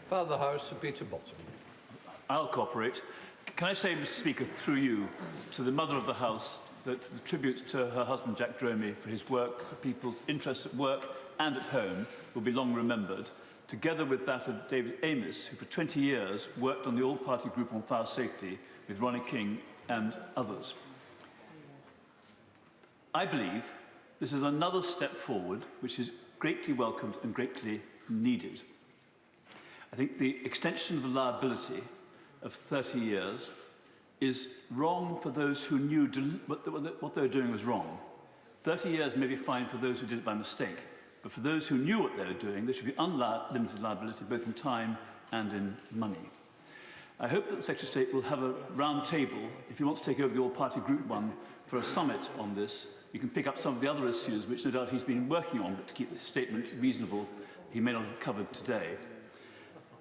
Father of the House, Sir Peter Bottomley. I'll cooperate. Can I say, Mr. Speaker, through you, to the Mother of the House, that the tribute to her husband, Jack Dromey, for his work, for people's interests at work and at home, will be long remembered, together with that of David Amos, who for 20 years worked on the all-party group on fire safety with Ronnie King and others. I believe this is another step forward which is greatly welcomed and greatly needed. I think the extension of the liability of 30 years is wrong for those who knew what they were doing was wrong. 30 years may be fine for those who did it by mistake, but for those who knew what they were doing, there should be unlimited liability, both in time and in money. I hope that the Secretary of State will have a round table, if he wants to take over the all-party group one, for a summit on this. You can pick up some of the other issues, which no doubt he's been working on, but to keep the statement reasonable, he may not have covered today.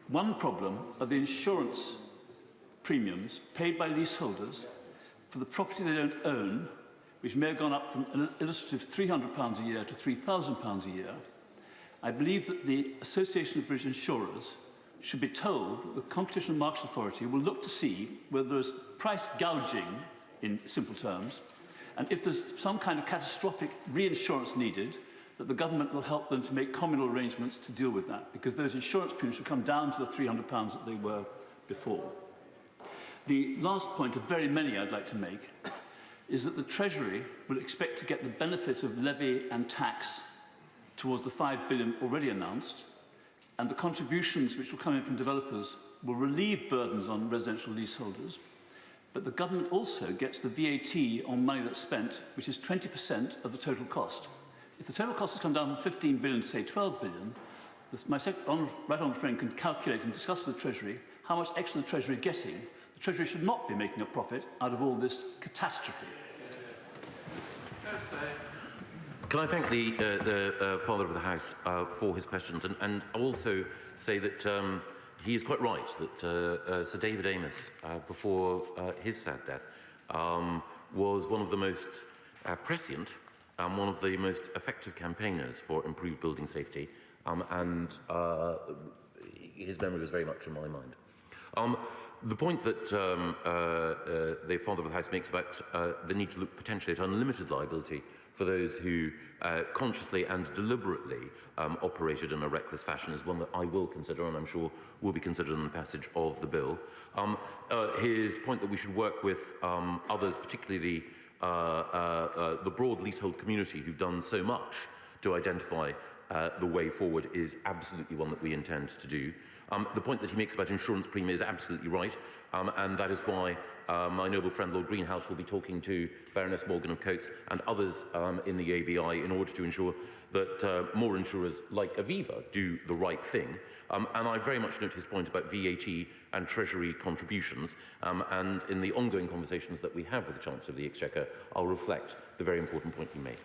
One problem are the insurance premiums paid by leaseholders for the property they don't own, which may have gone up from an illustrative £300 a year to £3,000 a year. I believe that the Association of British Insurers should be told that the Competition and Markets Authority will look to see whether there is price gouging, in simple terms, and if there's some kind of catastrophic reinsurance needed, that the government will help them to make communal arrangements to deal with that, because those insurance premiums should come down to the £300 that they were before. The last point of very many I'd like to make is that the Treasury will expect to get the benefit of levy and tax towards the £5 billion already announced, and the contributions which will come in from developers will relieve burdens on residential leaseholders. But the government also gets the VAT on money that's spent, which is 20% of the total cost. If the total cost has come down from 15 billion to, say, 12 billion, my right honourable friend can calculate and discuss with the Treasury how much extra the Treasury is getting. The Treasury should not be making a profit out of all this catastrophe. Can I thank the Father of the House for his questions, and also say that he is quite right that Sir David Amos, before his sad death, was one of the most prescient and one of the most effective campaigners for improved building safety, and his memory was very much in my mind. The point that the Father of the House makes about the need to look potentially at unlimited liability for those who consciously and deliberately operated in a reckless fashion is one that I will consider, and I'm sure will be considered in the passage of the bill. His point that we should work with others, particularly the broad leasehold community who've done so much to identify the way forward, is absolutely one that we intend to do. The point that he makes about insurance premium is absolutely right, and that is why my noble friend Lord Greenhouse will be talking to Baroness Morgan of Coates and others in the ABI in order to ensure that more insurers like Aviva do the right thing. And I very much note his point about VAT and Treasury contributions, and in the ongoing conversations that we have with the Chancellor of the Exchequer, I'll reflect the very important point he made.